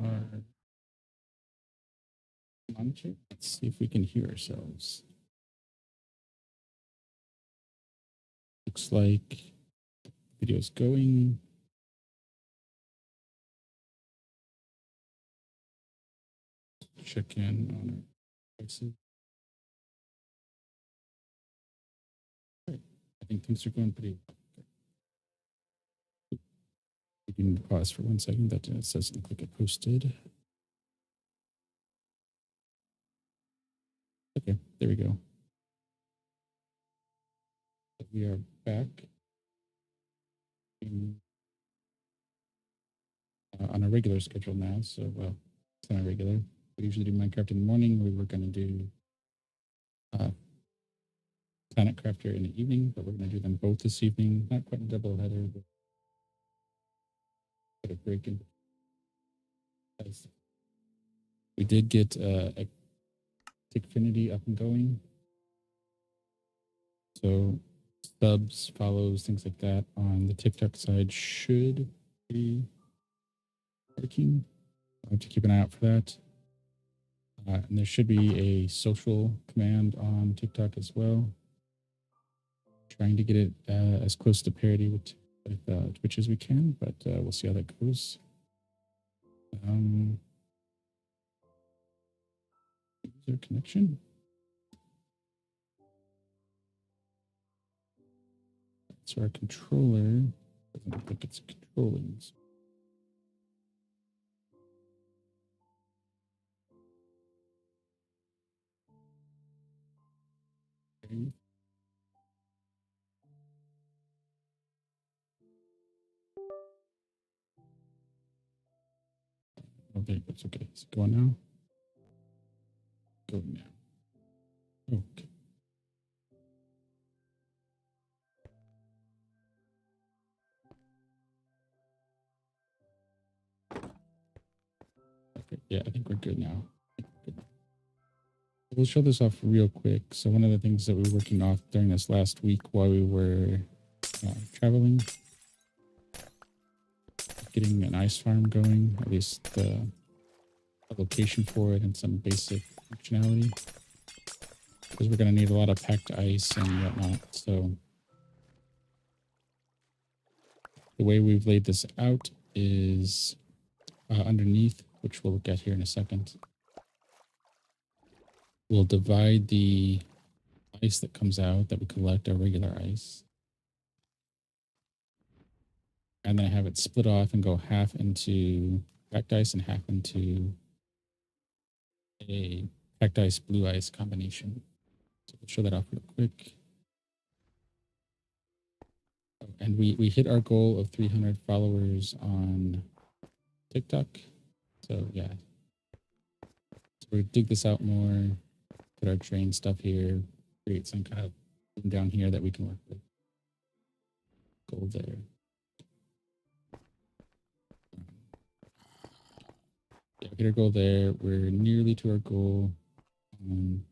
our monitor. Let's see if we can hear ourselves. Looks like video's going. Check in on our devices. Right. I think things are going pretty well. We can pause for 1 second. That says click it posted. Okay, there we go. We are back on a regular schedule now. So, well, it's not regular. We usually do Minecraft in the morning. We were going to do Planet Crafter in the evening, but we're going to do them both this evening. Not quite a double header, but a break in. We did get Tickfinity up and going. So subs, follows, things like that on the TikTok side should be working. I have to keep an eye out for that. And there should be a social command on TikTok as well. Trying to get it as close to parity with Twitch as we can, but we'll see how that goes. User connection. So our controller doesn't look like it's controlling. Okay. Okay, that's okay. Is it going now? Going now. Okay. Okay, yeah, I think we're good now. We'll show this off real quick. So one of the things that we were working off during this last week while we were traveling, getting an ice farm going, at least a location for it and some basic functionality, because we're going to need a lot of packed ice and whatnot. So the way we've laid this out is underneath, which we'll look at here in a second. We'll divide the ice that comes out that we collect, our regular ice, and then have it split off and go half into packed ice and half into a packed ice, blue ice combination. So we'll show that off real quick. And we hit our goal of 300 followers on TikTok. So yeah, so we're gonna dig this out more, put our train stuff here, create some kind of room down here that we can work with. Goal there. Yeah, hit our goal there. We're nearly to our goal on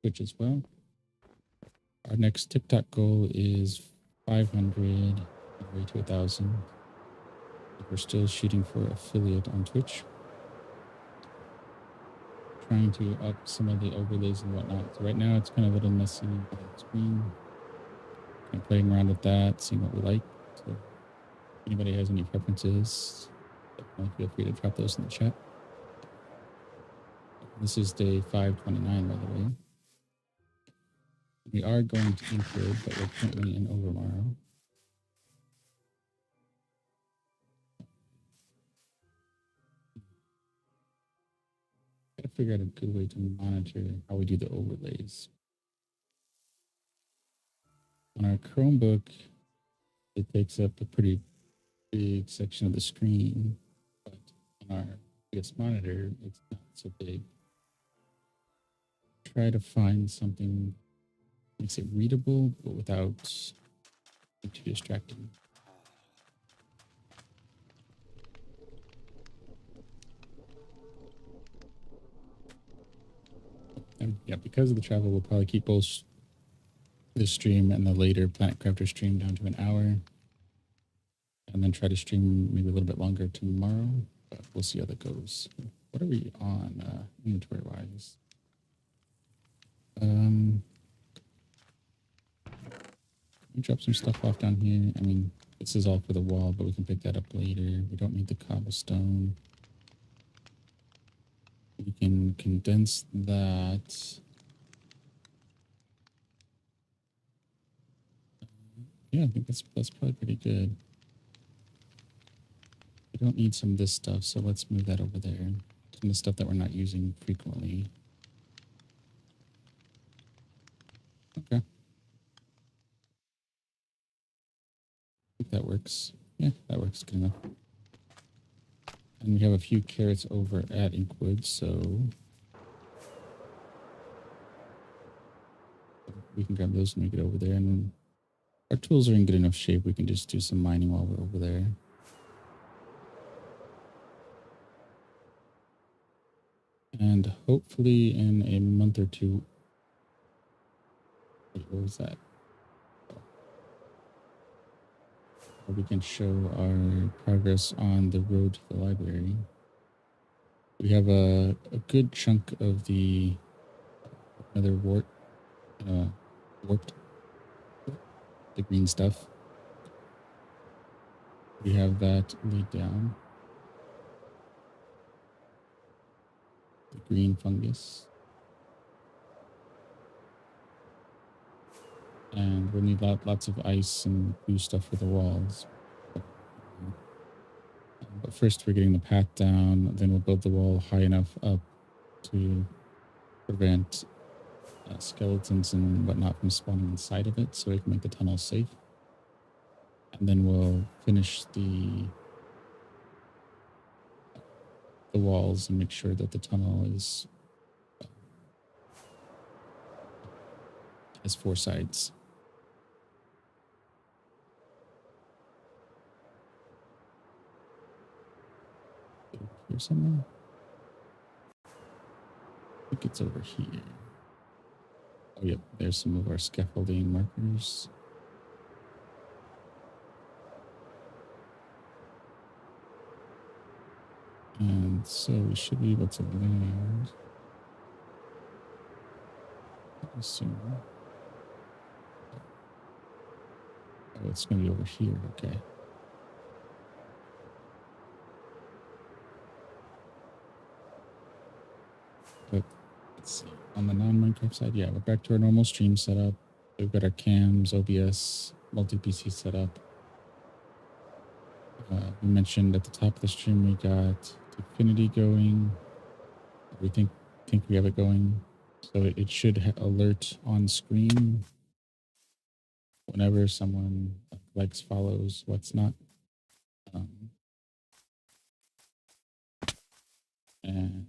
Twitch as well. Our next TikTok goal is 500, way to 1,000. We're still shooting for affiliate on Twitch. Trying to up some of the overlays and whatnot. So right now it's kind of a little messy on the screen. Kind of playing around with that, seeing what we like. So if anybody has any preferences, definitely feel free to drop those in the chat. This is day 529, by the way. We are going to Inkwood, but we're currently in Overmorrow. Gotta figure out a good way to monitor how we do the overlays. On our Chromebook, it takes up a pretty big section of the screen, but on our biggest monitor, it's not so big. Try to find something that makes it readable, but without being too distracting. And yeah, because of the travel, we'll probably keep both this stream and the later Planet Crafter stream down to an hour, and then try to stream maybe a little bit longer tomorrow. but we'll see how that goes. What are we on inventory wise? We drop some stuff off down here. I mean, this is all for the wall, but we can pick that up later. We don't need the cobblestone. We can condense that. Yeah, I think that's probably pretty good. We don't need some of this stuff, so let's move that over there. Some of the stuff that we're not using frequently. Okay. I think that works. Yeah, that works good enough. And we have a few carrots over at Inkwood, so we can grab those when we get over there. And our tools are in good enough shape. We can just do some mining while we're over there. And hopefully in a month or two. Wait, what was that? We can show our progress on the road to the library. We have a good chunk of the other warped, the green stuff. We have that laid down. The green fungus. And we'll need lots of ice and blue stuff for the walls. But first we're getting the path down, then we'll build the wall high enough up to prevent skeletons and whatnot from spawning inside of it so we can make the tunnel safe. And then we'll finish the walls and make sure that the tunnel is has 4 sides. Here somewhere? I think it's over here. Oh, yep. There's some of our scaffolding markers. And so we should be able to land. Soon. Oh, it's going to be over here. Okay. But let's see. On the non-Minecraft side, yeah, we're back to our normal stream setup. We've got our cams, OBS, multi-PC setup. We mentioned at the top of the stream we got Infinity going. We think we have it going, so it should alert on screen whenever someone likes, follows, what's not. And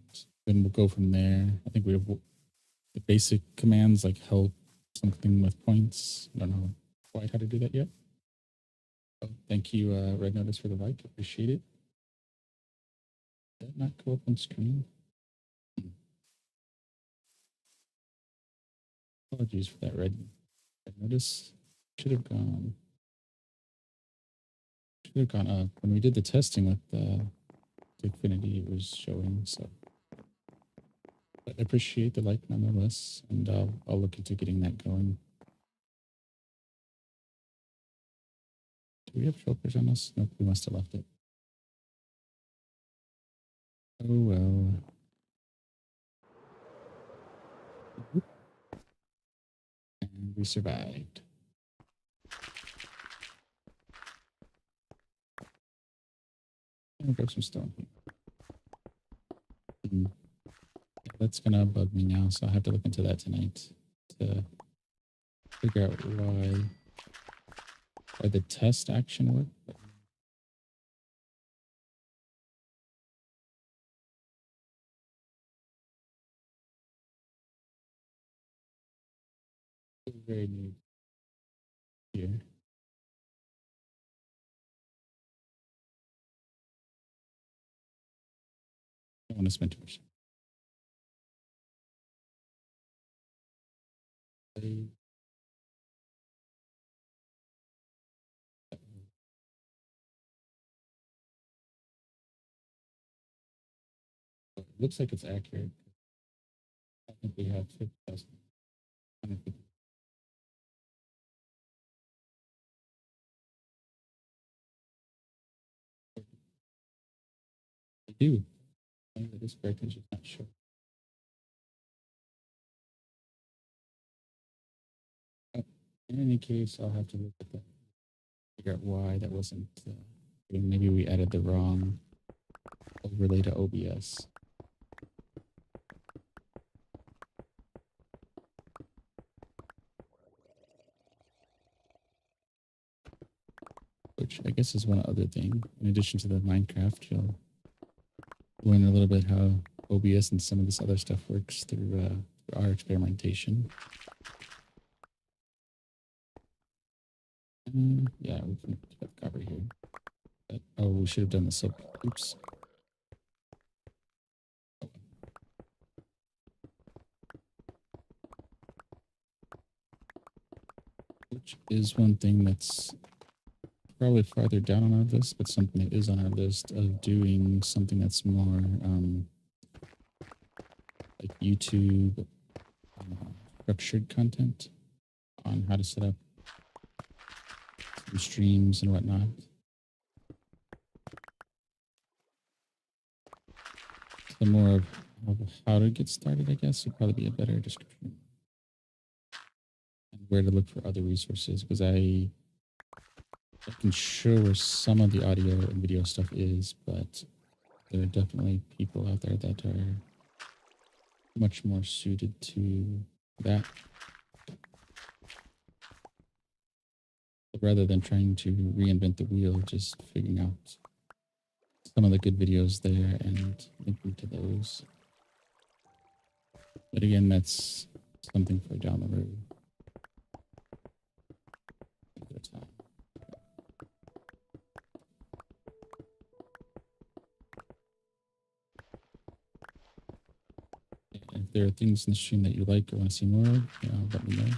then we'll go from there. I think we have the basic commands like help something with points. I don't know quite how to do that yet. Oh, thank you, Red Notice, for the like. Appreciate it. Did that not go up on screen? Apologies for that, Red Notice. Should have gone up when we did the testing with the Infinity. It was showing, so. But I appreciate the like nonetheless, and I'll look into getting that going. Do we have chokers on us? Nope, we must have left it. Oh well. And we survived. I'll grab some stone here. That's gonna bug me now, so I'll have to look into that tonight to figure out why the test action worked. Very new here. I don't want to spend too much time. It looks like it's accurate. I think we have 50,000. I do. I think that is correct. I'm just not sure. In any case, I'll have to look at that, figure out why that wasn't. Maybe we added the wrong overlay to OBS. Which I guess is one other thing. In addition to the Minecraft, you'll learn a little bit how OBS and some of this other stuff works through our experimentation. Yeah, we can cover here. But, oh, we should have done this. Oops. Which is one thing that's probably farther down on our list, but something that is on our list of doing something that's more like YouTube structured content on how to set up some streams and whatnot. So more of how to get started, I guess, would probably be a better description. And where to look for other resources, because I can show where some of the audio and video stuff is, but there are definitely people out there that are much more suited to that. Rather than trying to reinvent the wheel, just figuring out some of the good videos there and linking to those. But again, that's something for down the road. If there are things in the stream that you like or want to see more of, let me know.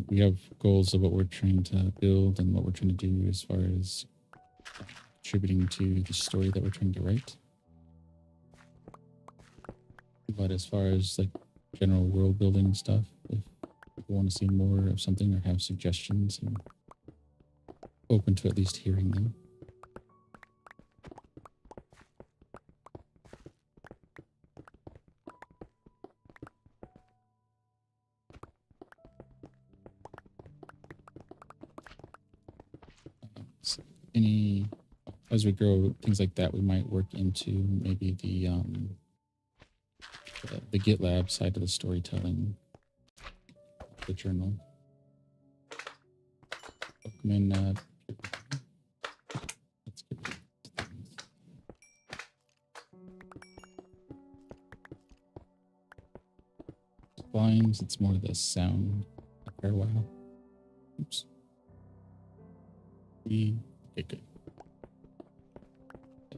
We have goals of what we're trying to build and what we're trying to do as far as contributing to the story that we're trying to write. But as far as like general world building stuff, if people want to see more of something or have suggestions, I'm open to at least hearing them. As we grow things like that, we might work into maybe the GitLab side of the storytelling, the journal. Welcome in. Let's get blinds. It's more the sound after a while. Oops. Okay, good.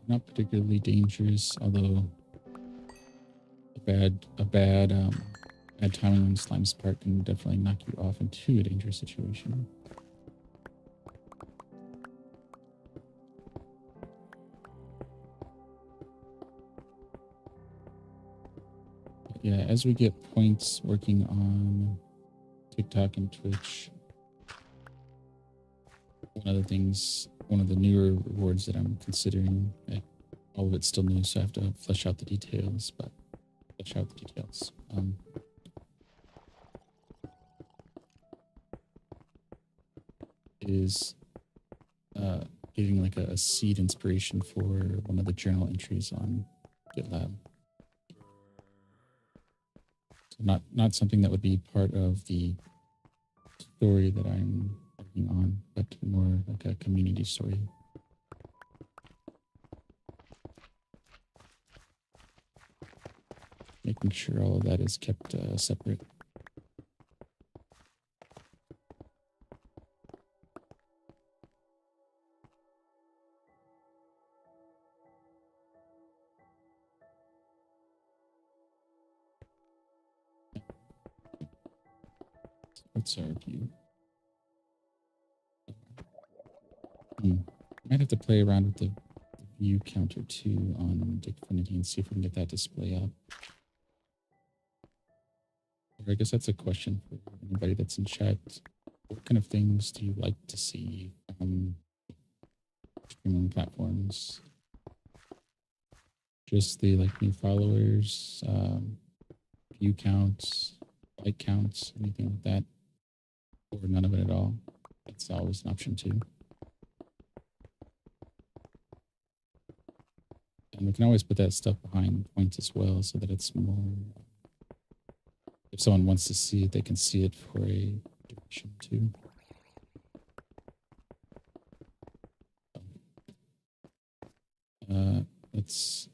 Not particularly dangerous, although a bad timing on Slime's part can definitely knock you off into a dangerous situation. But yeah, as we get points working on TikTok and Twitch, one of the newer rewards that I'm considering, all of it's still new, so I have to flesh out the details, is giving like a seed inspiration for one of the journal entries on GitLab. So not something that would be part of the story that I'm working on, but more like a community story. Making sure all of that is kept separate. What's our view? Might have to play around with the view counter too on Dickfinity and see if we can get that display up. Or I guess that's a question for anybody that's in chat. What kind of things do you like to see from streaming platforms? Just the like new followers, view counts, like counts, anything like that, or none of it at all. That's always an option too. And we can always put that stuff behind points as well so that it's more, if someone wants to see it, they can see it for a duration too. Let's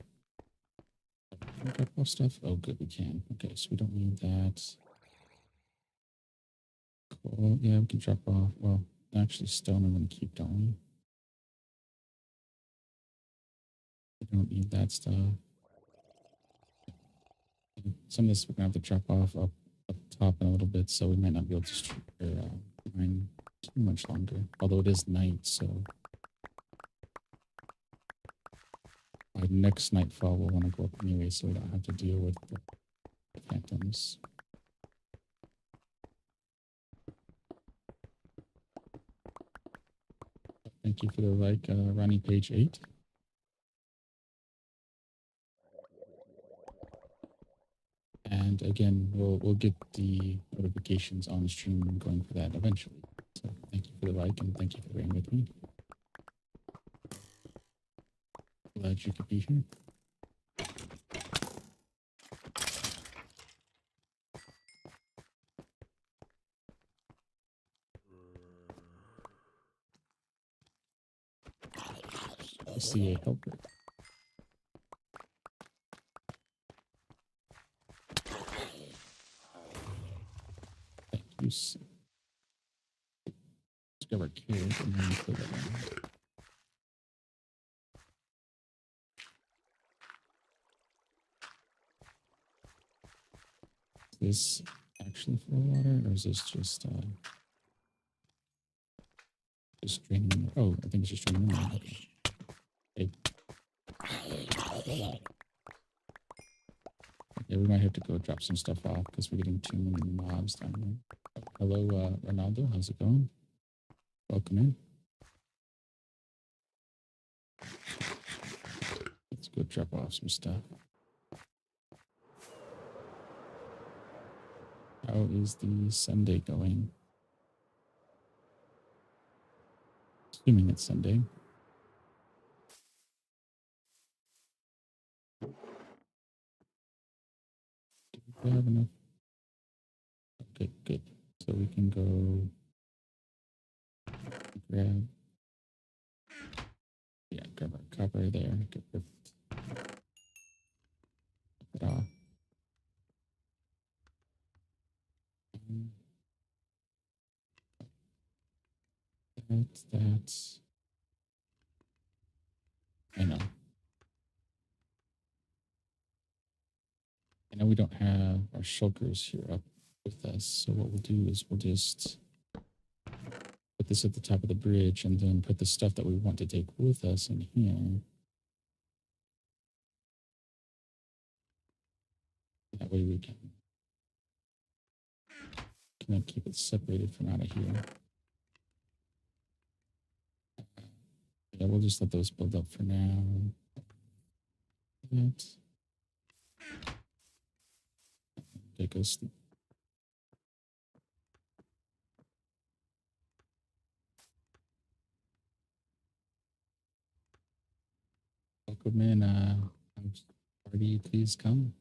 drop off stuff. Oh, good, we can. Okay, so we don't need that. Cool. Yeah, we can drop off. Well, actually, stone I'm going to keep, don't we? We don't need that stuff. Some of this we're going to have to drop off up top in a little bit, so we might not be able to mine too much longer. Although it is night, so by next nightfall we'll want to go up anyway, so we don't have to deal with the phantoms. Thank you for the like, Ronnie Page 8. And again, we'll get the notifications on stream going for that eventually. So thank you for the like and thank you for being with me. Glad you could be here. I see a helper. Thank you. Let's grab our carrot and then put it on. Is this actually full of water, or is this just draining? Oh, I think it's just draining water. Okay. Yeah, we might have to go drop some stuff off because we're getting too many mobs down here. Hello, Ronaldo. How's it going? Welcome in. Let's go drop off some stuff. How is the Sunday going? Assuming it's Sunday. Do we have enough? Okay, good. So we can go grab. Yeah, grab our copper there. Get it off. That's. I know. I know we don't have our shulkers here up with us, so what we'll do is we'll just put this at the top of the bridge and then put the stuff that we want to take with us in here. That way we can keep it separated from out of here. Yeah, we'll just let those build up for now. That. Take us. Welcome in, party, please come.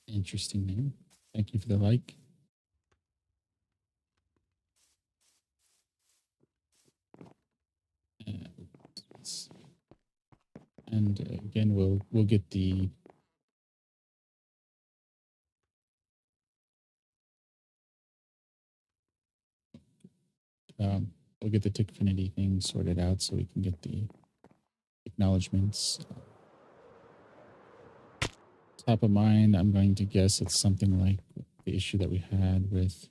Interesting name. Thank you for the like. And again, we'll get the we'll get the Tickfinity thing sorted out so we can get the acknowledgements. Top of mind, I'm going to guess it's something like the issue that we had with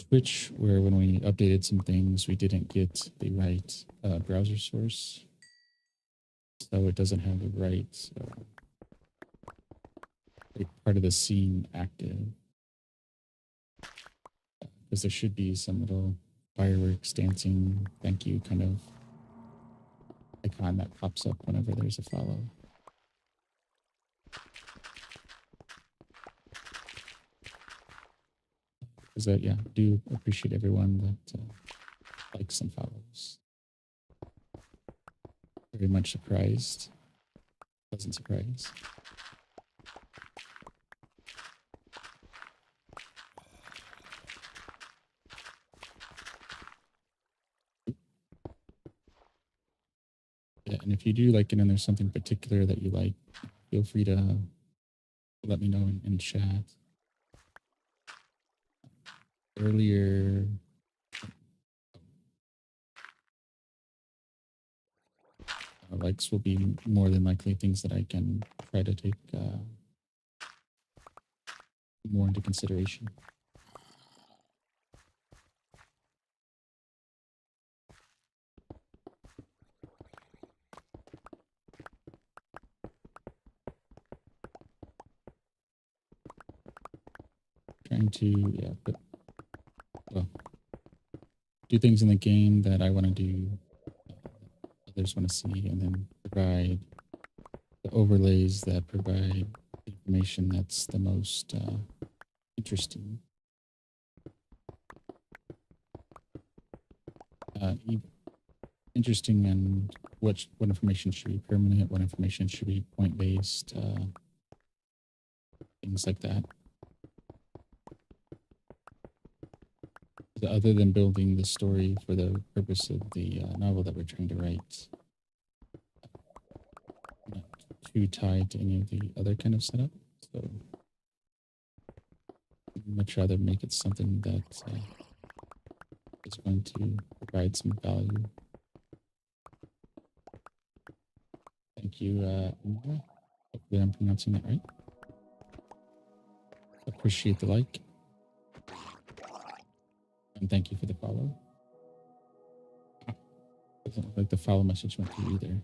Twitch, where when we updated some things, we didn't get the right browser source. So it doesn't have the right part of the scene active. Because there should be some little fireworks, dancing, thank you kind of icon that pops up whenever there's a follow. Because yeah, I do appreciate everyone that likes and follows. Very much surprised. Pleasant surprise. Yeah, and if you do like it and there's something particular that you like, feel free to let me know in chat. Earlier, likes will be more than likely things that I can try to take more into consideration. Trying to do things in the game that I want to do, others want to see, and then provide the overlays that provide information that's the most interesting. Interesting, and what information should be permanent, what information should be point-based, things like that. Other than building the story for the purpose of the novel that we're trying to write, not too tied to any of the other kind of setup. So I'd much rather make it something that is going to provide some value. Thank you, Amara. Hopefully I'm pronouncing that right. Appreciate the like. And thank you for the follow. Doesn't look like the follow message went through either.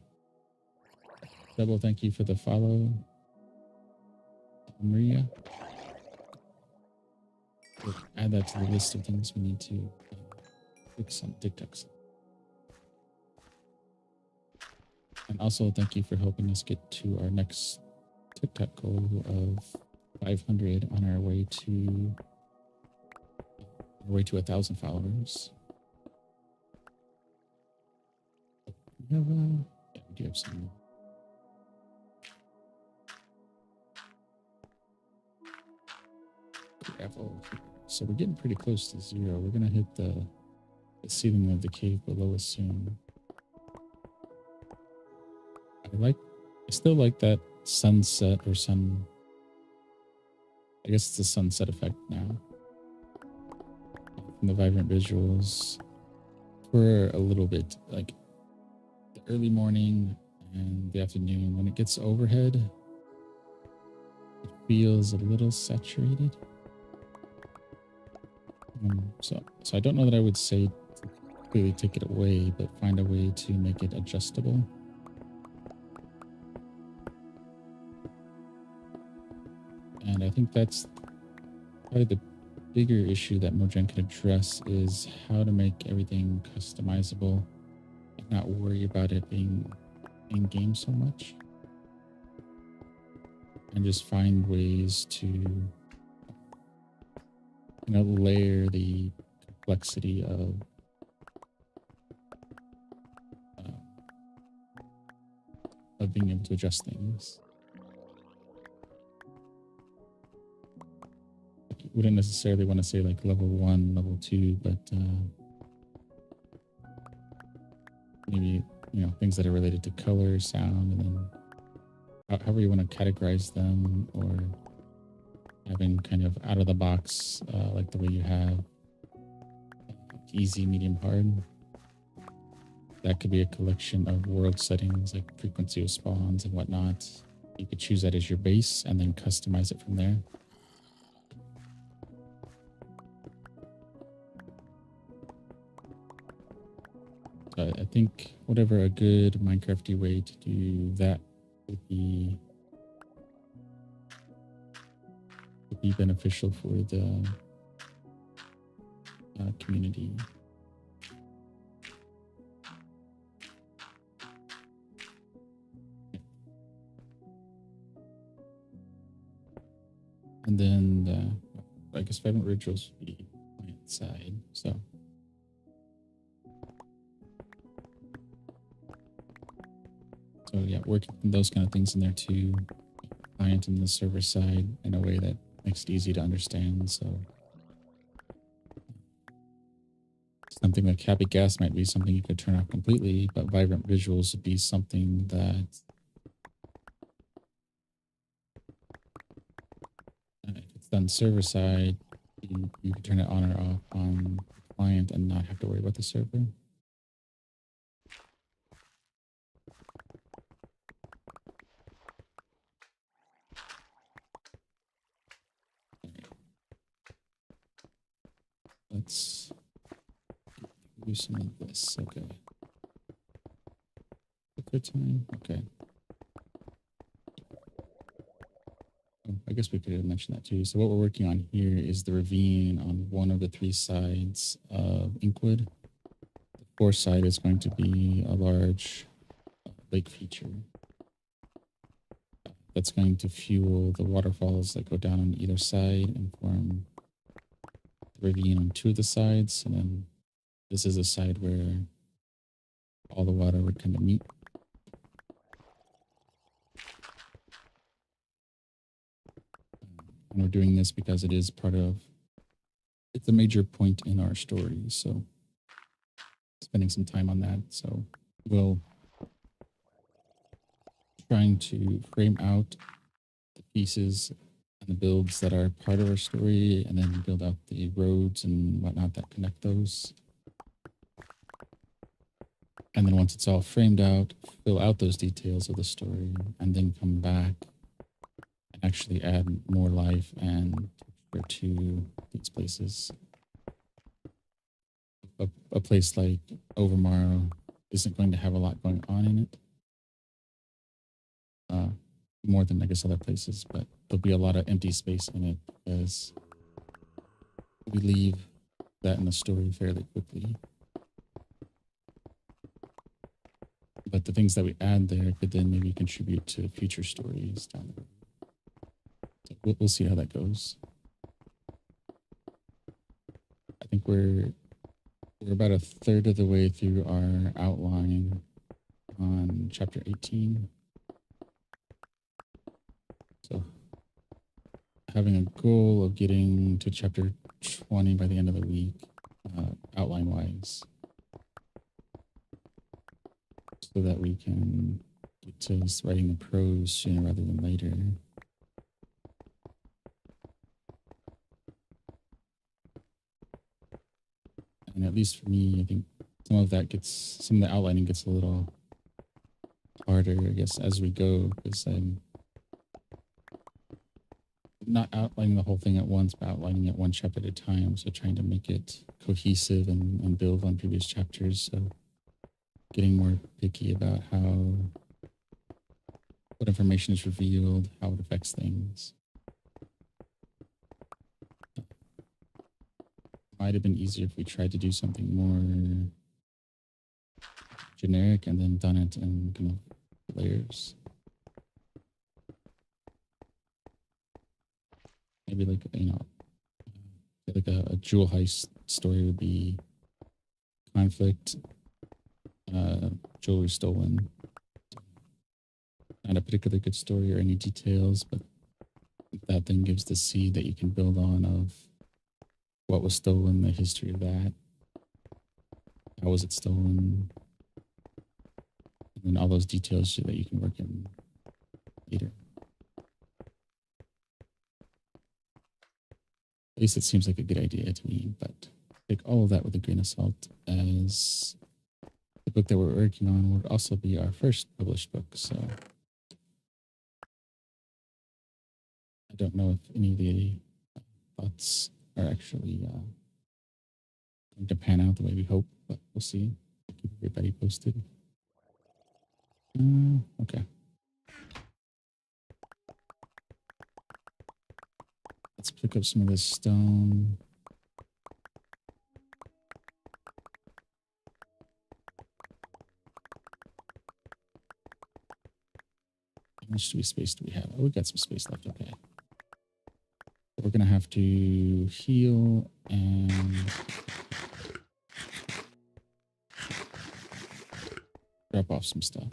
Double thank you for the follow, Maria. We'll add that to the list of things we need to fix on TikToks. And also thank you for helping us get to our next TikTok goal of 500 on our way to 1,000 followers. We have yeah, we do have some. Gravel. So we're getting pretty close to 0. We're gonna hit the ceiling of the cave below us soon. I still like that sunset or sun. I guess it's a sunset effect now. From the vibrant visuals for a little bit, like the early morning and the afternoon. When it gets overhead, it feels a little saturated. So I don't know that I would say to completely take it away, but find a way to make it adjustable. And I think that's probably the bigger issue that Mojang can address, is how to make everything customizable and not worry about it being in-game so much. And just find ways to layer the complexity of being able to adjust things. I wouldn't necessarily want to say like level 1, level 2, but maybe things that are related to color, sound, and then however you want to categorize them, or having kind of out of the box, like the way you have easy, medium, hard. That could be a collection of world settings like frequency of spawns and whatnot. You could choose that as your base and then customize it from there. I think whatever a good Minecrafty way to do that would be beneficial for the community. And then I guess Vibrant Rituals would be client side. So yeah, working those kind of things in there too. Client and the server side in a way that makes it easy to understand. So something like Happy Gas might be something you could turn off completely, but Vibrant Visuals would be something that if it's done server side, you can turn it on or off on the client and not have to worry about the server. Let's do some of this. Okay. Good time. Okay. Oh, I guess we could have mentioned that too. So what we're working on here is the ravine on one of the 3 sides of Inkwood. The 4th side is going to be a large lake feature that's going to fuel the waterfalls that go down on either side and form the ravine on 2 of the sides. And then this is a side where all the water would kind of meet. And we're doing this because it's a major point in our story. So spending some time on that. So we'll trying to frame out the pieces and the builds that are part of our story, and then build out the roads and whatnot that connect those. And then once it's all framed out, fill out those details of the story, and then come back and actually add more life and texture to these places. A place like Overmorrow isn't going to have a lot going on in it. More than I guess other places, but there'll be a lot of empty space in it because we leave that in the story fairly quickly. But the things that we add there could then maybe contribute to future stories down the road. So we'll see how that goes. I think we're about a third of the way through our outline on chapter 18. So having a goal of getting to chapter 20 by the end of the week, outline wise, so that we can get to writing the prose sooner rather than later. And at least for me, I think some of the outlining gets a little harder, I guess, as we go, because I'm not outlining the whole thing at once, but outlining it one chapter at a time. So trying to make it cohesive and build on previous chapters. So getting more picky about what information is revealed, how it affects things. Might have been easier if we tried to do something more generic and then done it in kind of layers. Maybe like, like a jewel heist story would be conflict, jewelry stolen. Not a particularly good story or any details, but that then gives the seed that you can build on of what was stolen, the history of that, how was it stolen, and then all those details that you can work in later. At least it seems like a good idea to me, but take all of that with a grain of salt, as the book that we're working on would also be our first published book. So I don't know if any of the thoughts are actually going to pan out the way we hope, but we'll see. Keep everybody posted. Okay. Let's pick up some of this stone. How much space do we have? Oh, we got some space left. Okay. We're going to have to heal and drop off some stuff.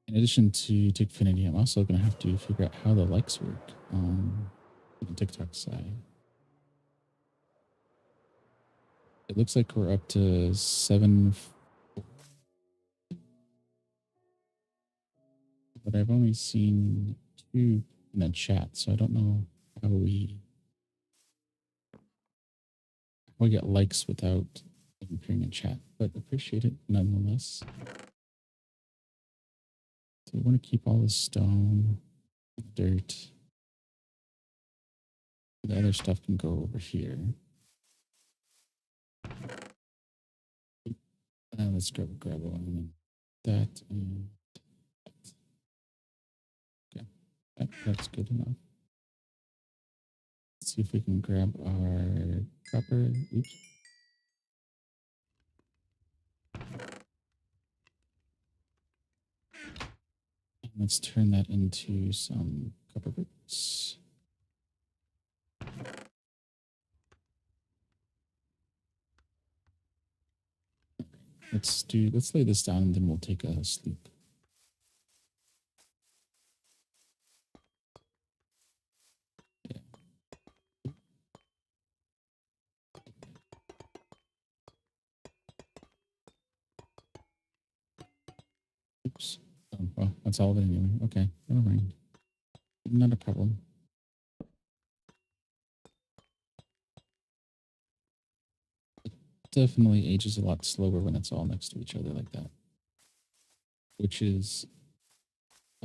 In addition to Tickfinity, I'm also going to have to figure out how the likes work on the TikTok side. It looks like we're up to 7, but I've only seen 2 in the chat, so I don't know how we get likes without appearing in chat, but appreciate it nonetheless. So we want to keep all the stone, dirt. The other stuff can go over here. Let's grab one. That and that. Okay, that's good enough. Let's see if we can grab our copper each. And let's turn that into some copper bricks. Let's lay this down and then we'll take a sleep. Yeah. Oops. Oh, well, that's all of it anyway. Okay, never mind. Not a problem. It definitely ages a lot slower when it's all next to each other like that. Which is,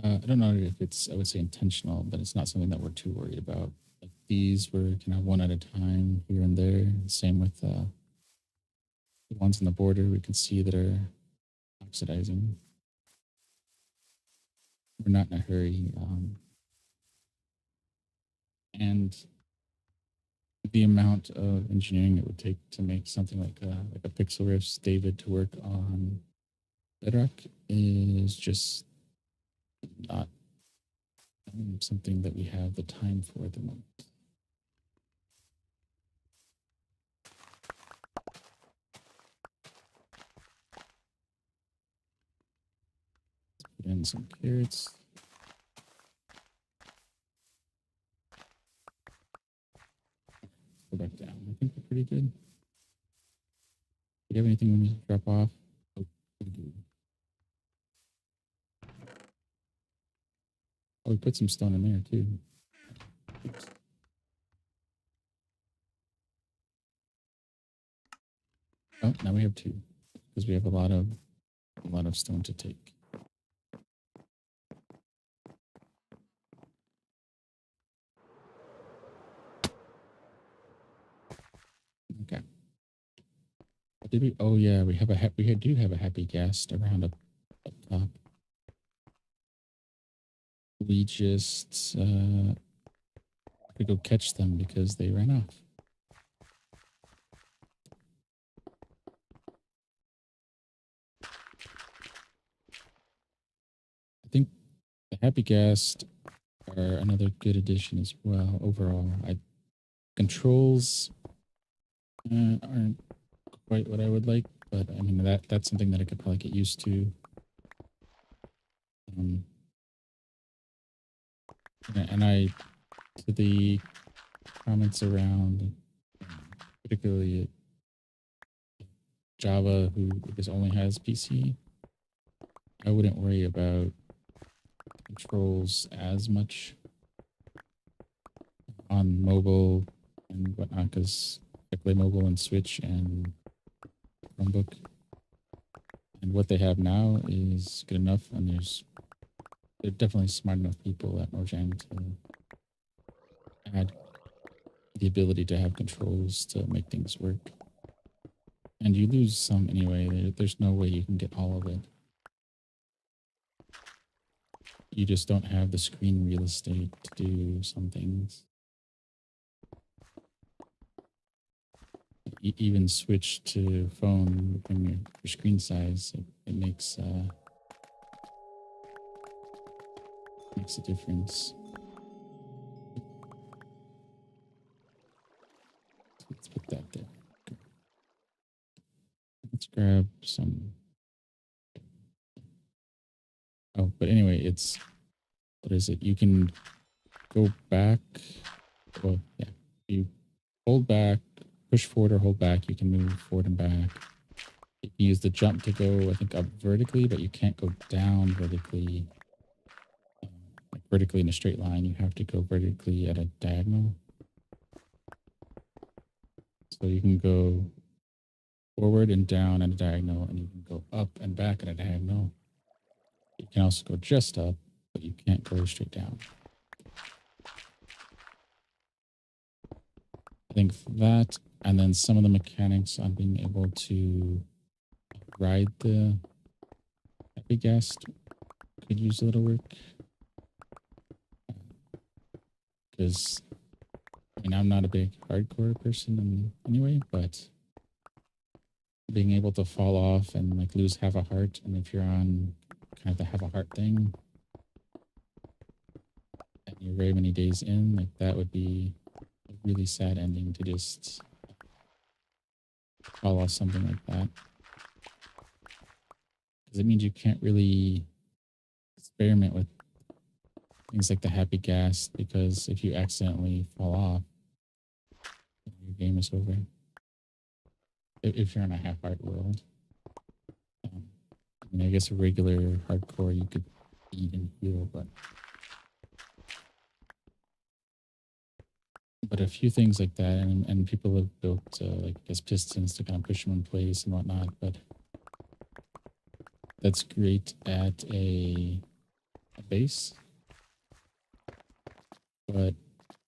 I don't know if it's, I would say intentional, but it's not something that we're too worried about. Like these were kind of one at a time here and there. Same with the ones on the border we can see that are oxidizing. We're not in a hurry. And the amount of engineering it would take to make something like a Pixel Riff's David to work on Bedrock is just not something that we have the time for at the moment. Let's put in some carrots. Go back down. I think we're pretty good. Do you have anything we need to drop off? Oh, we do. Oh, we put some stone in there too. Oops. Oh, now we have 2 because we have a lot of stone to take. Okay. What did we? Oh yeah, we do have a happy guest around up top. We just could go catch them because they ran off. I think the happy guest are another good addition as well. Overall, controls aren't quite what I would like, but I mean that's something that I could probably get used to. And to the comments around, particularly Java, who I guess only has PC, I wouldn't worry about controls as much on mobile and whatnot, because I play mobile and Switch and Chromebook. And what they have now is good enough, and they're definitely smart enough people at Mojang to add the ability to have controls to make things work. And you lose some anyway. There's no way you can get all of it. You just don't have the screen real estate to do some things. Even switch to phone when your screen size, it makes a difference. Let's put that there. Okay. Let's grab some. Oh, but anyway, it's what is it? You can go back. Well, yeah, you hold back, push forward or hold back. You can move forward and back. You can use the jump to go, I think, up vertically, but you can't go down vertically. Like vertically in a straight line, you have to go vertically at a diagonal. So you can go forward and down at a diagonal, and you can go up and back at a diagonal. You can also go just up, but you can't go straight down. I think that, and then some of the mechanics on being able to ride the big gas could use a little work. Because, I mean, I'm not a big hardcore person anyway, but being able to fall off and like lose half a heart, and if you're on kind of the half a heart thing, and you're very many days in, like that would be a really sad ending to just fall off something like that. Because it means you can't really experiment with things like the happy gas, because if you accidentally fall off, your game is over. If you're in a half heart world. I mean, I guess a regular hardcore you could eat and heal, but a few things like that, and people have built like I guess pistons to kind of push them in place and whatnot, but that's great at a base. But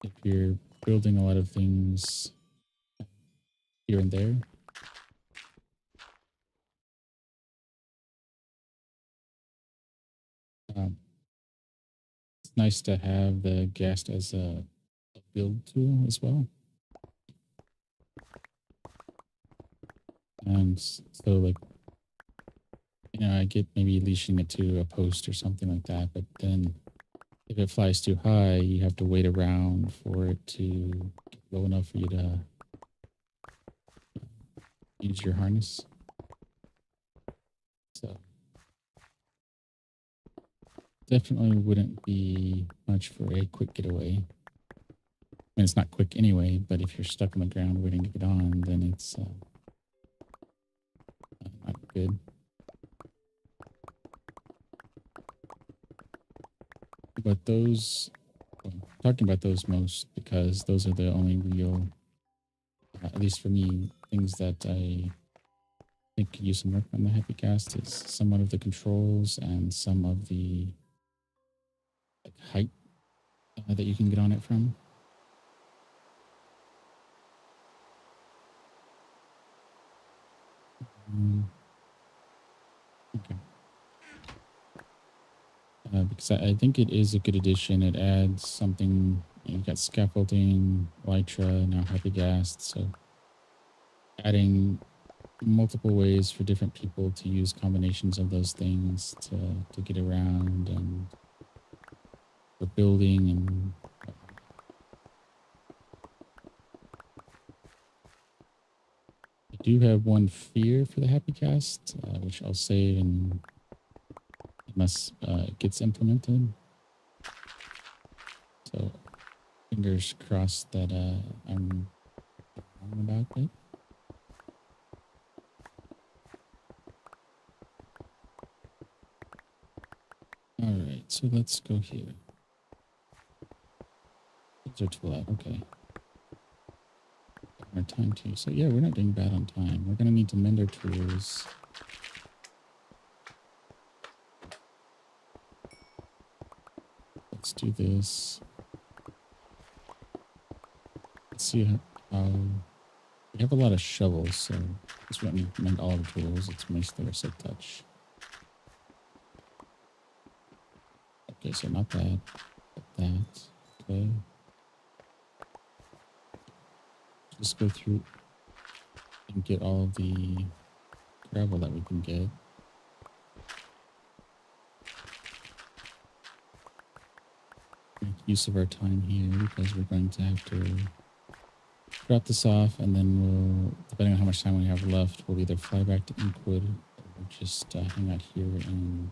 if you're building a lot of things here and there, it's nice to have the ghast as a build tool as well. And so, like, you know, I get maybe leashing it to a post or something like that, but then if it flies too high, you have to wait around for it to get low enough for you to use your harness. So definitely wouldn't be much for a quick getaway. I mean, it's not quick anyway, but if you're stuck on the ground waiting to get on, then it's not good. But those, well, talking about those most, because those are the only real, at least for me, things that I think could use some work on the Happy Cast is somewhat of the controls and some of the like, height that you can get on it from. Okay. Because I think it is a good addition. It adds something. You've got scaffolding, Elytra, now Happy Gas. So adding multiple ways for different people to use combinations of those things to get around and for building and I do have one fear for the Happy Cast, which I'll save unless it gets implemented. So fingers crossed that I'm wrong about it. All right, so let's go here. Those are too loud. Okay. Our time too. So yeah, we're not doing bad on time. We're gonna need to mend our tools. Let's do this. Let's see how we have a lot of shovels, so this wouldn't meant all the tools. It's mostly our silk touch. Okay, so not that, but that. Okay. Just go through and get all the gravel that we can get. Make use of our time here because we're going to have to drop this off, and then we'll, depending on how much time we have left, we'll either fly back to Inkwood or just hang out here and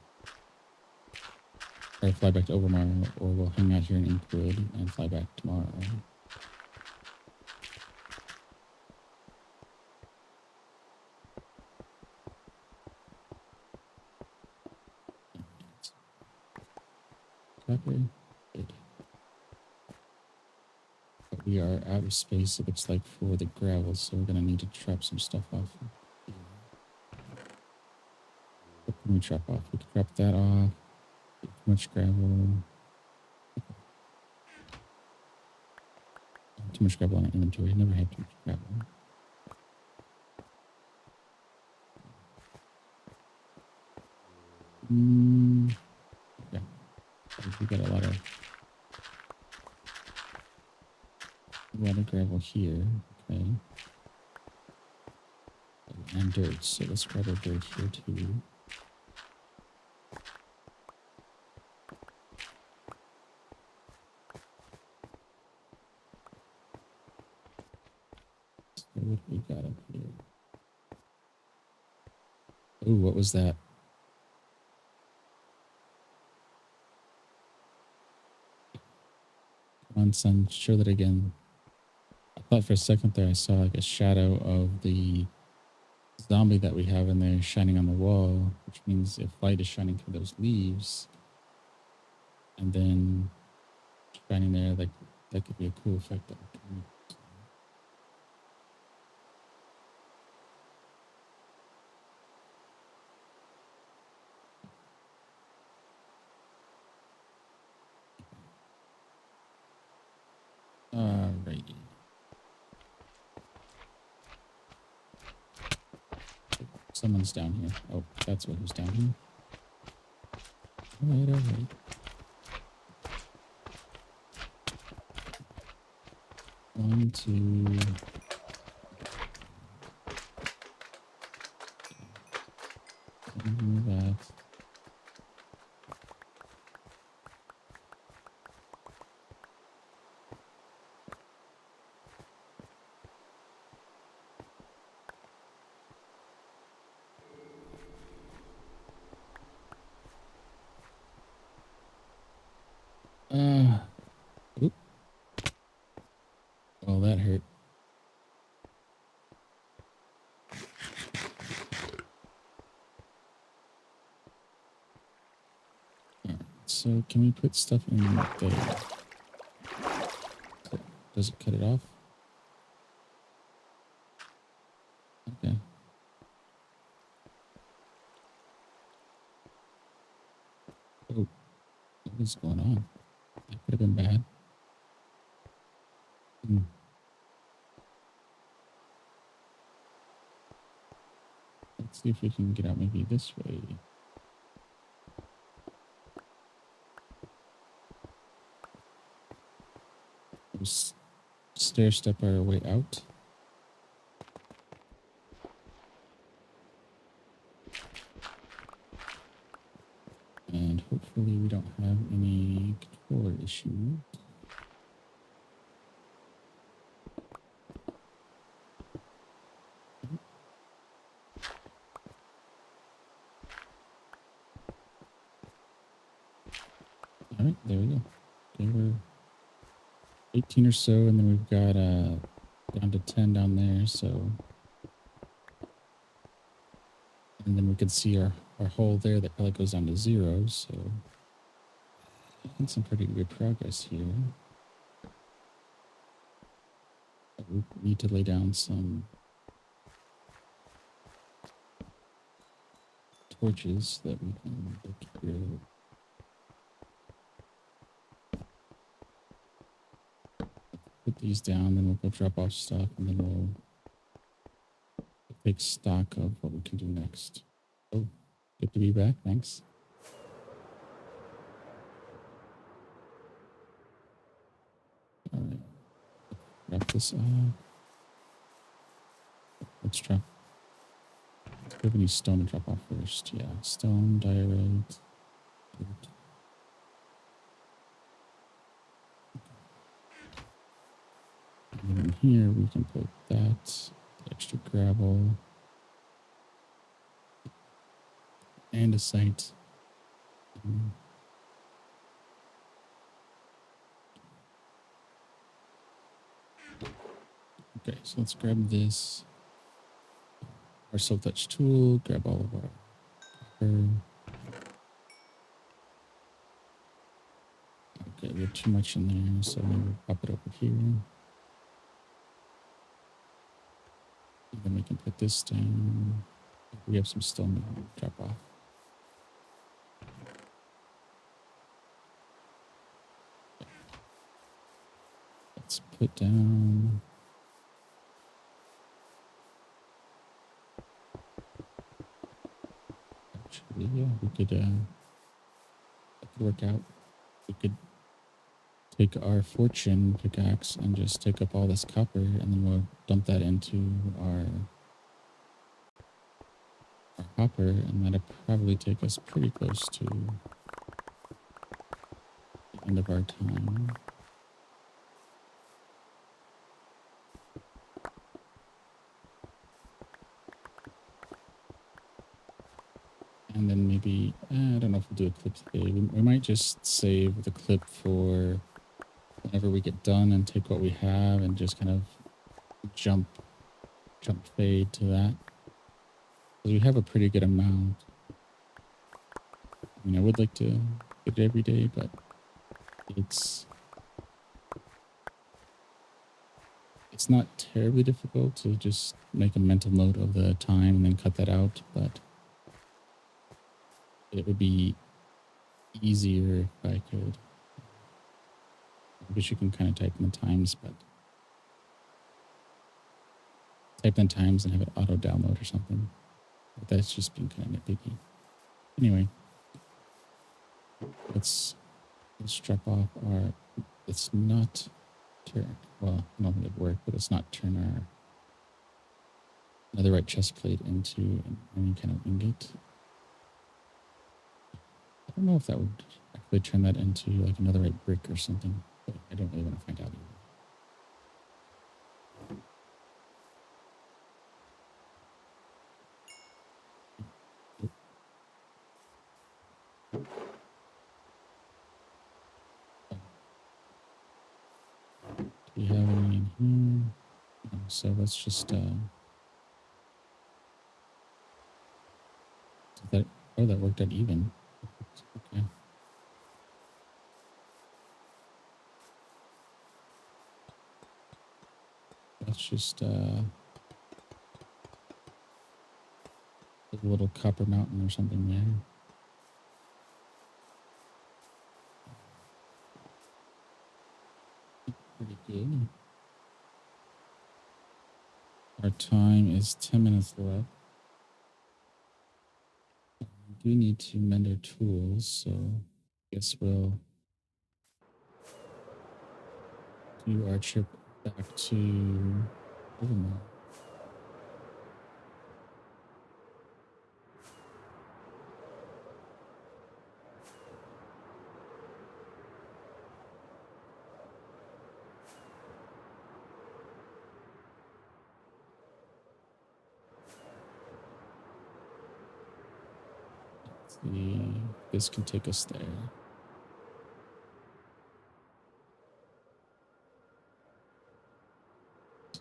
or fly back to Overmar, or we'll hang out here in Inkwood and fly back tomorrow. Copy. Good. But we are out of space, it looks like, for the gravel, so we're gonna need to trap some stuff off. What can we trap off? We can drop that off. Too much gravel. Too much gravel on our inventory. Never had too much gravel. Yeah. We got a lot of gravel here. Okay. And dirt. So let's grab our dirt here too. So what we got up here? Oh, what was that? Come on, son, show that again. I thought for a second there I saw like a shadow of the zombie that we have in there shining on the wall, which means if light is shining through those leaves and then shining there, like that could be a cool effect. That Alrighty. Someone's down here. Oh, that's what was down here. Alright, alright. One, two. Do that. Oop. Oh, that hurt. Alright, so can we put stuff in there? Does it cut it off? Okay. Oh, what is going on? That could have been bad. Let's see if we can get out maybe this way. Just stair step our way out. And hopefully we don't have any controller issues. All right, there we go. Okay, we're 18 or so, and then we've got down to 10 down there, so. And then we can see our hole there that probably goes down to 0, so. Making some pretty good progress here. We need to lay down some torches that we can look here. put these down, then we'll go drop off stuff, and then we'll take stock of what we can do next. Oh, good to be back. Thanks. All right. Wrap this up. Let's drop. Do we have any stone to drop off first? Yeah, stone, diorite, dirt. And then in here we can put that, extra gravel, and a site. Okay, so let's grab this. Our silk touch tool, grab all of our copper. Okay, we have too much in there, so we'll pop it over here. And then we can put this down. We have some stone to drop off. Let's put down. Actually, yeah, we could that could work out. We could take our fortune pickaxe and just take up all this copper, and then we'll dump that into our copper, and that'll probably take us pretty close to the end of our time. And then maybe, I don't know if we'll do a clip today. We might just save the clip for whenever we get done and take what we have and just kind of jump fade to that. Because we have a pretty good amount. I mean, I would like to get it every day, but it's not terribly difficult to just make a mental note of the time and then cut that out, but it would be easier if I could. I guess you can kind of type in the times, but type in times and have it auto download or something. But that's just being kind of nitpicky. Anyway, let's drop off our. Let's not turn. Well, I don't think it'd work, but let's not turn our netherite chest plate into any kind of ingot. I don't know if that would actually turn that into like a netherite brick or something, but I don't really want to find out either. Do we have any in here? No, so let's just that. Oh, that worked out even. Okay. Let's just put a little copper mountain or something there. Pretty good. Our time is 10 minutes left. We do need to mend our tools, so I guess we'll do our trip back to Overmore. Let's see, this can take us there.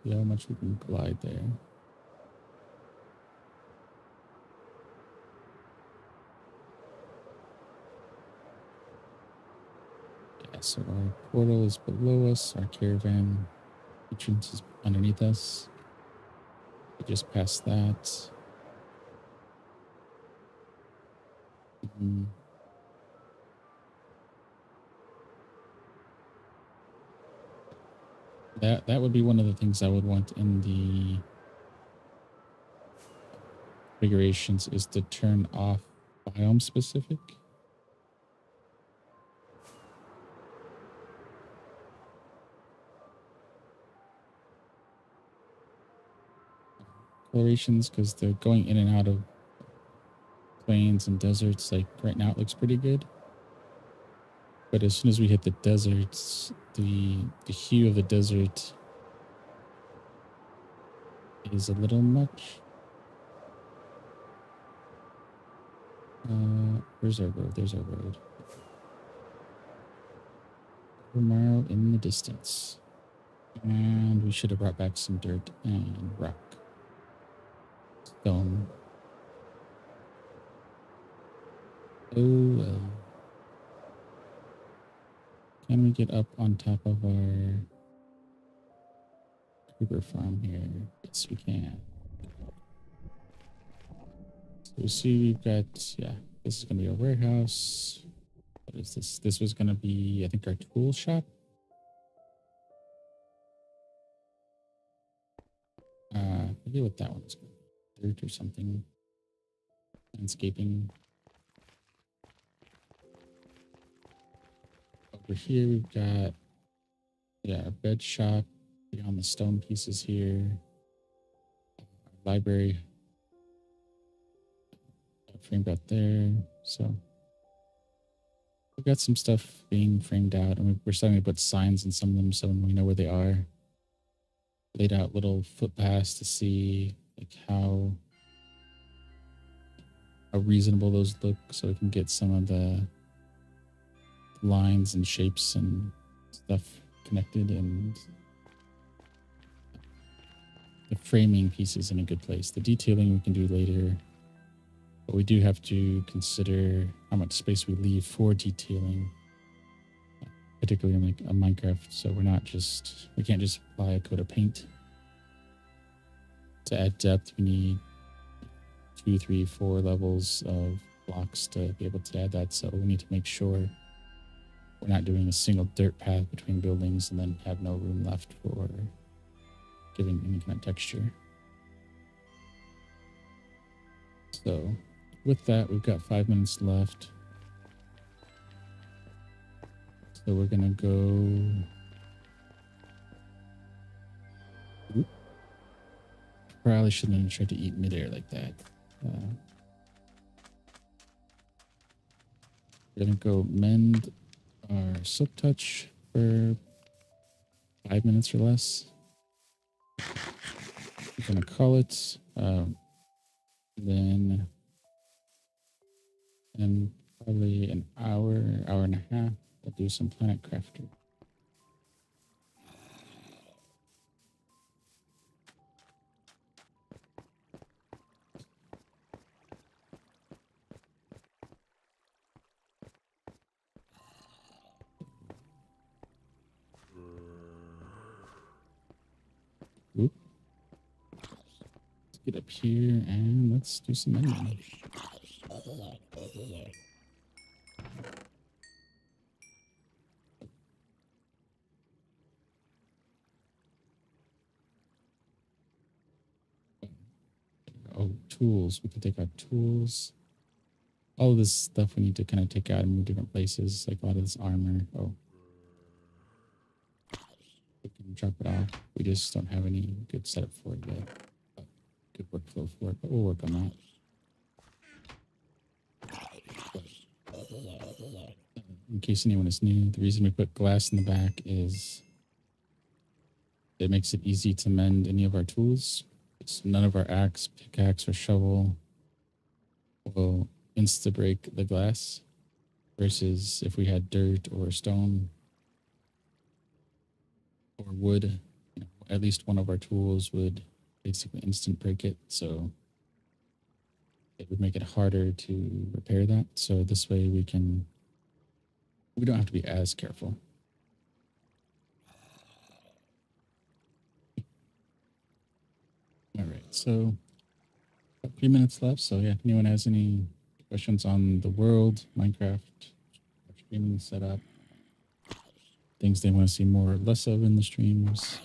See how much we can glide there. Yeah, so our portal is below us, our caravan entrance is underneath us. We just passed that. That would be one of the things I would want in the configurations is to turn off biome specific. Colorations, because they're going in and out of plains and deserts. Like right now, it looks pretty good, but as soon as we hit the deserts, the hue of the desert is a little much. Where's our road? There's our road. A mile in the distance, and we should have brought back some dirt and rock, stone. Oh well. Can we get up on top of our creeper farm here? Yes, we can. So we see we've got, yeah, this is going to be our warehouse. What is this? This was going to be, I think, our tool shop. I forget what that one's going to be. Dirt or something. Landscaping. Over here, we've got, yeah, our bed shop. Beyond the stone pieces here. Our library. Framed out there. So we've got some stuff being framed out, and we're starting to put signs in some of them so we know where they are. Laid out little footpaths to see like how reasonable those look, so we can get some of the lines and shapes and stuff connected, and the framing pieces in a good place. The detailing we can do later, but we do have to consider how much space we leave for detailing, particularly in like a Minecraft. So we can't just apply a coat of paint. To add depth, we need 2, 3, 4 levels of blocks to be able to add that. So we need to make sure we're not doing a single dirt path between buildings and then have no room left for giving any kind of texture. So with that, we've got 5 minutes left. So we're going to go... Oop. Probably shouldn't have tried to eat midair like that. We're going to go mend our silk touch for 5 minutes or less. We're going to call it. Then in probably an hour and a half, we'll do some Planet Crafter. Oop. Let's get up here and let's do some mending. Oh, tools. We can take out tools. All of this stuff we need to kind of take out and move different places, like a lot of this armor. Oh. We can drop it off. We just don't have any good setup for it yet. Good workflow for it, but we'll work on that. In case anyone is new, the reason we put glass in the back is it makes it easy to mend any of our tools. So none of our axe, pickaxe, or shovel will insta-break the glass, versus if we had dirt or stone or wood, at least one of our tools would basically instant break it. So it would make it harder to repair that. So this way we don't have to be as careful. All right, so about 3 minutes left. So yeah, if anyone has any questions on the world, Minecraft, streaming setup, things they want to see more or less of in the streams.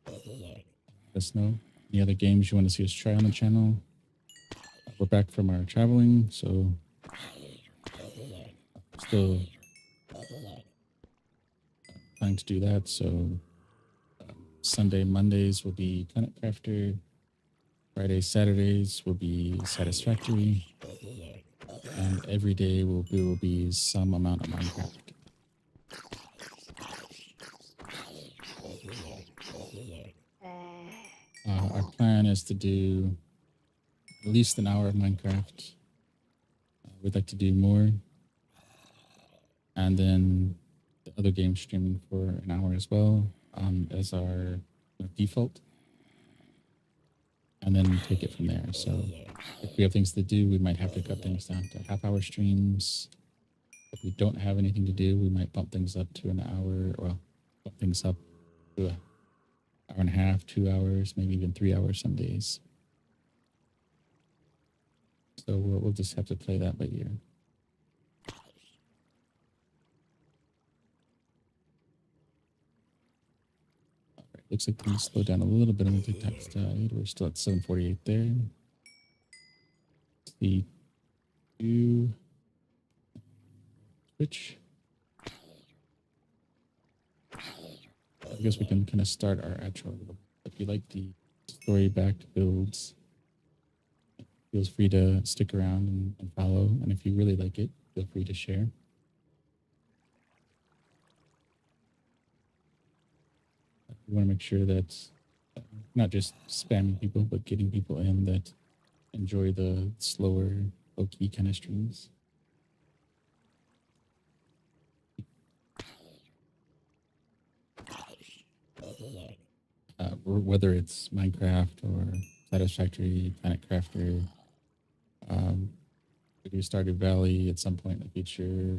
Let us know. Any other games you want to see us try on the channel? We're back from our traveling, so still planning to do that. So Sunday, Mondays will be Planet Crafter. Fridays, Saturdays will be Satisfactory. And every day will be some amount of Minecraft. Our plan is to do at least an hour of Minecraft. We'd like to do more. And then the other game streaming for an hour as well, as our default. And then take it from there. So if we have things to do, we might have to cut things down to half-hour streams. If we don't have anything to do, we might bump things up to an hour, or bump things up to an hour and a half, 2 hours, maybe even 3 hours some days. So we'll just have to play that by ear. All right, looks like things slowed down a little bit on the TikTok side. We're still at 748 there. The two Twitch. I guess we can kind of start our outro. If you like the story-backed builds, feel free to stick around and follow. And if you really like it, feel free to share. We want to make sure that not just spamming people, but getting people in that enjoy the slower, low-key kind of streams. Whether it's Minecraft or Satisfactory, Planet Crafter, maybe Stardew Valley at some point in the future.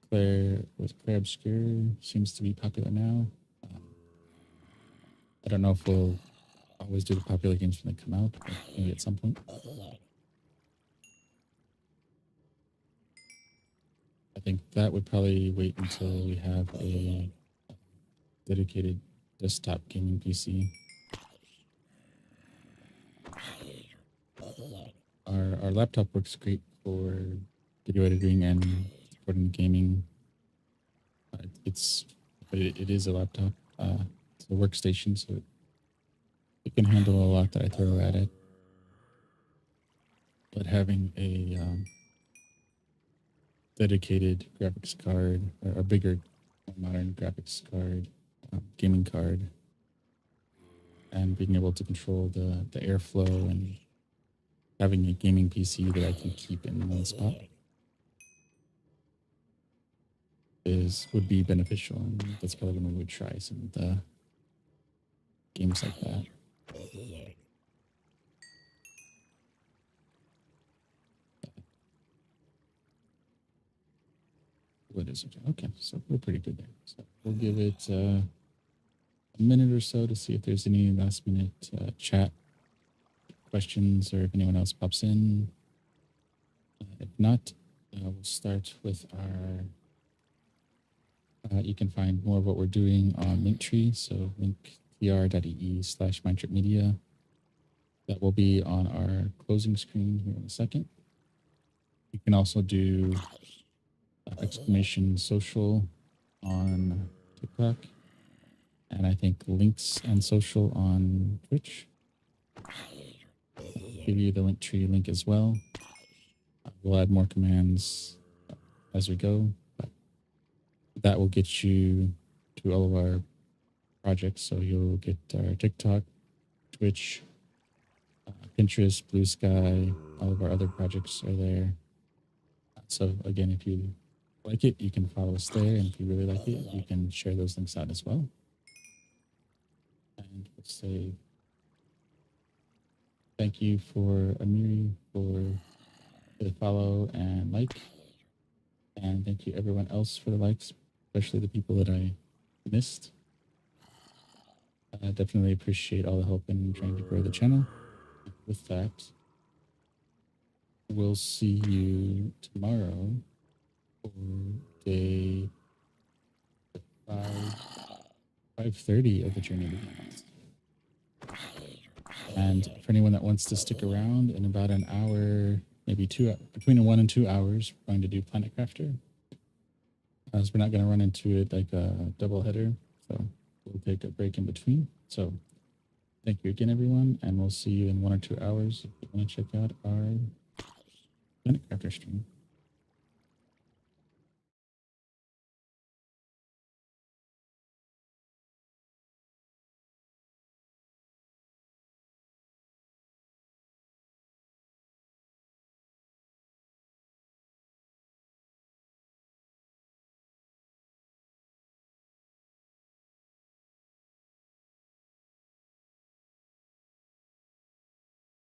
Claire Obscure seems to be popular now. I don't know if we'll always do the popular games when they come out, but maybe at some point. I think that would probably wait until we have a dedicated desktop gaming PC. Our laptop works great for video editing and supporting gaming. It is a laptop. It's a workstation, so it can handle a lot that I throw at it. But having a dedicated graphics card, or a bigger, modern graphics card, gaming card, and being able to control the airflow and having a gaming PC that I can keep in one spot would be beneficial, and that's probably when we would try some of the games like that. What is it? Okay, so we're pretty good there. So we'll give it a minute or so to see if there's any last minute chat questions or if anyone else pops in. If not, we'll start with our. You can find more of what we're doing on Linktree, so linktr.ee/mindtripmedia. That will be on our closing screen here in a second. You can also do exclamation social on TikTok, and I think links and social on Twitch. Give you the Linktree link as well. We'll add more commands as we go, but that will get you to all of our projects. So you'll get our TikTok, Twitch, Pinterest, Blue Sky, all of our other projects are there. So again, if you like it, you can follow us there, and if you really like it, you can share those links out as well. And let's say thank you for Amiri for the follow and like, and thank you everyone else for the likes, especially the people that I missed. I definitely appreciate all the help in trying to grow the channel. With that, we'll see you tomorrow for day 5:30 of the journey begins. And for anyone that wants to stick around, in about an hour, maybe between 1 and 2 hours, we're going to do Planet Crafter. As we're not going to run into it like a double header, so we'll take a break in between. So thank you again, everyone, and we'll see you in 1 or 2 hours if you want to check out our Planet Crafter stream.